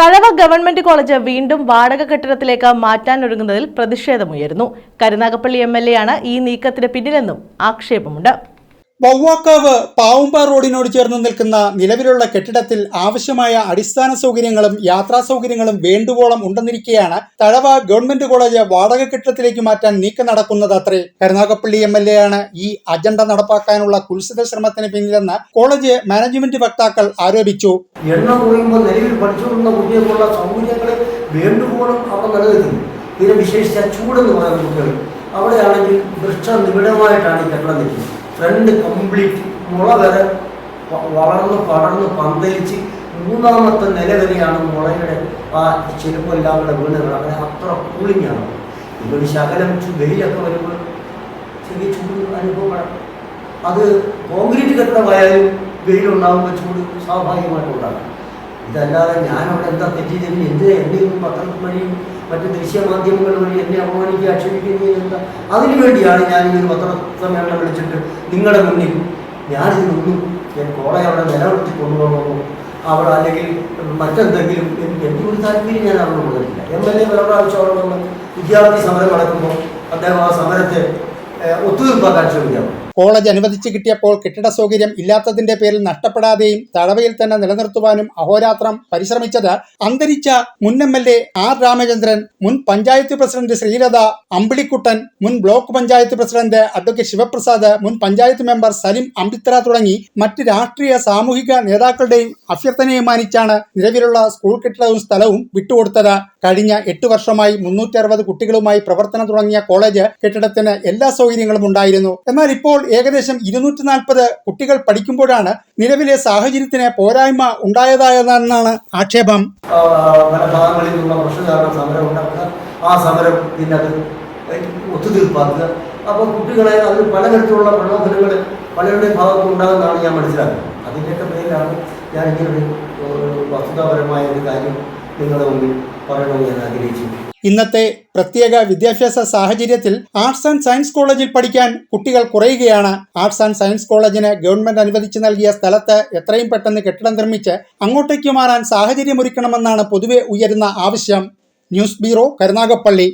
Thazhava government college വീണ്ടും വാടക കെട്ടിടത്തിലേക്ക് മാറ്റാനൊരുങ്ങുന്നതിൽ പ്രതിഷേധമുയരുന്നു. Karunagappally MLA ആണ് ഈ നീക്കത്തിന് പിന്നിലെന്നും ആക്ഷേപമുണ്ട്. വവ്വാക്കാവ് പാവുമ്പ റോഡിനോട് ചേർന്ന് നിൽക്കുന്ന നിലവിലുള്ള കെട്ടിടത്തിൽ ആവശ്യമായ അടിസ്ഥാന സൗകര്യങ്ങളും യാത്രാ സൗകര്യങ്ങളും വേണ്ടുവോളം ഉണ്ടെന്നിരിക്കെയാണ് തഴവ ഗവൺമെന്റ് കോളേജ് വാടക കെട്ടിടത്തിലേക്ക് മാറ്റാൻ നീക്കം നടക്കുന്നതത്രേ. കരുനാഗപ്പള്ളി MLA ആണ് ഈ അജണ്ട നടപ്പാക്കാനുള്ള കുൽസിത ശ്രമത്തിന് പിന്നിലെന്ന് കോളേജ് മാനേജ്മെന്റ് വക്താക്കൾ ആരോപിച്ചു. എണ്ണം കുറയുമ്പോൾ നിലവിൽ പഠിച്ചുകൊണ്ടുള്ള കുട്ടികൾക്കുള്ള സൗകര്യങ്ങൾ വേണ്ടുവോളം അവിടെ നിലനിൽക്കുന്നു. പിന്നെ വിശേഷിച്ച ചൂടെന്ന് പറയുന്ന കുട്ടികൾ അവിടെയാണെങ്കിൽ വൃക്ഷനിബിഡമായിട്ടാണ് ഈ കെട്ടിടം നിൽക്കുന്നത്. ഫ്രണ്ട് കംപ്ലീറ്റ് മുള വരെ വളർന്ന് പടർന്ന് പന്തലിച്ച് മൂന്നാമത്തെ നില വരെയാണ് മുളയുടെ ആ ചെരുപ്പെല്ലാം കൂടെ വീണ് കിടക്കുന്നത്. അത്ര കൂളിങ്ങാണ്. ഇവിടെ ശകലം വെയിലൊക്കെ വരുമ്പോൾ ചെറിയ ചൂട് അനുഭവപ്പെടാം. അത് കോൺക്രീറ്റ് കെട്ടിടമായാലും വെയിലുണ്ടാകുമ്പോൾ ചൂട് സ്വാഭാവികമായിട്ടുണ്ടാകും. ഇതല്ലാതെ ഞാനവിടെ എന്താ തെറ്റിദ്ധരി എന്തിനും പത്രത്തിൽ വഴിയും മറ്റ് ദൃശ്യമാധ്യമങ്ങൾ വഴി എന്നെ അപമാനിക്കുക ആക്ഷേപിക്കുന്നത് എന്താ? അതിനു വേണ്ടിയാണ് ഞാൻ ഈ ഒരു പത്രസമ്മേളനം വിളിച്ചിട്ട് നിങ്ങളുടെ മുന്നിൽ ഞാനിതൊന്നും കോളേജ് അവിടെ നിലനിർത്തി കൊണ്ടുപോകണമോ അവിടെ അല്ലെങ്കിൽ മറ്റെന്തെങ്കിലും എൻ്റെ ഒരു താല്പര്യം ഞാൻ അവിടെ കൊടുത്തില്ല. MLA പല പ്രാവശ്യം അവിടെ വന്ന് വിദ്യാർത്ഥി സമരം നടക്കുമ്പോൾ അദ്ദേഹം ആ സമരത്തെ ഒത്തുതീർപ്പാക്കാൻ ശ്രമിക്കാം. കോളേജ് അനുവദിച്ചു കിട്ടിയപ്പോൾ കെട്ടിട സൗകര്യം ഇല്ലാത്തതിന്റെ പേരിൽ നഷ്ടപ്പെടാതെയും തഴവയിൽ തന്നെ നിലനിർത്തുവാനും അഹോരാത്രം പരിശ്രമിച്ചത് അന്തരിച്ച മുൻ MLA R രാമചന്ദ്രൻ, മുൻ പഞ്ചായത്ത് പ്രസിഡന്റ് ശ്രീലത, അമ്പിളിക്കുട്ടൻ, മുൻ block panchayat president advocate Sivaprasad, മുൻ പഞ്ചായത്ത് മെമ്പർ സലിം അംബിത്ര തുടങ്ങി മറ്റ് രാഷ്ട്രീയ സാമൂഹിക നേതാക്കളുടെയും അഭ്യർത്ഥനയെ മാനിച്ചാണ് നിലവിലുള്ള സ്കൂൾ കെട്ടിടവും സ്ഥലവും വിട്ടുകൊടുത്തത്. കഴിഞ്ഞ 8 വർഷമായി 360 കുട്ടികളുമായി പ്രവർത്തനം തുടങ്ങിയ കോളേജ് കെട്ടിടത്തിന് എല്ലാ സൗകര്യങ്ങളും ഉണ്ടായിരുന്നു. എന്നാൽ ഇപ്പോൾ ഏകദേശം 240 കുട്ടികൾ പഠിക്കുമ്പോഴാണ് നിലവിലെ സാഹചര്യത്തിന് പോരായ്മ ഉണ്ടായതായെന്നാണ് ആക്ഷേപം. പല ഭാഗങ്ങളിൽ നിന്നുള്ള പ്രശ്നകാരണം സമരം ഉണ്ടാക്കുക, ആ സമരം പിന്നെ അത് ഒത്തുതീർപ്പാക്കുക. അപ്പോൾ കുട്ടികളെ അത് പലതരത്തിലുള്ള പ്രലോഭനങ്ങൾ പലരുടെയും ഭാഗത്തും ഉണ്ടാകുന്നതാണ് ഞാൻ മനസ്സിലാക്കുന്നത്. അതിൻ്റെയൊക്കെ പേരിലാണ് ഞാൻ ഇങ്ങനെ ഒരു വസ്തുതാപരമായ ഒരു കാര്യം നിങ്ങളുടെ മുമ്പിൽ പറയണമെന്ന് ഞാൻ ആഗ്രഹിച്ചു. ഇന്നത്തെ പ്രത്യേക വിദ്യാഭ്യാസ സാഹചര്യത്തിൽ ആർട്സ് ആൻഡ് സയൻസ് കോളേജിൽ പഠിക്കാൻ കുട്ടികൾ കുറയുകയാണ്. ആർട്സ് ആൻഡ് സയൻസ് കോളേജിന് ഗവൺമെന്റ് അനുവദിച്ചു നൽകിയ സ്ഥലത്ത് എത്രയും പെട്ടെന്ന് കെട്ടിടം നിർമ്മിച്ച് അങ്ങോട്ടേക്ക് മാറാൻ സാഹചര്യമൊരുക്കണമെന്നാണ് പൊതുവെ ഉയരുന്ന ആവശ്യം. News bureau, Karunagappally.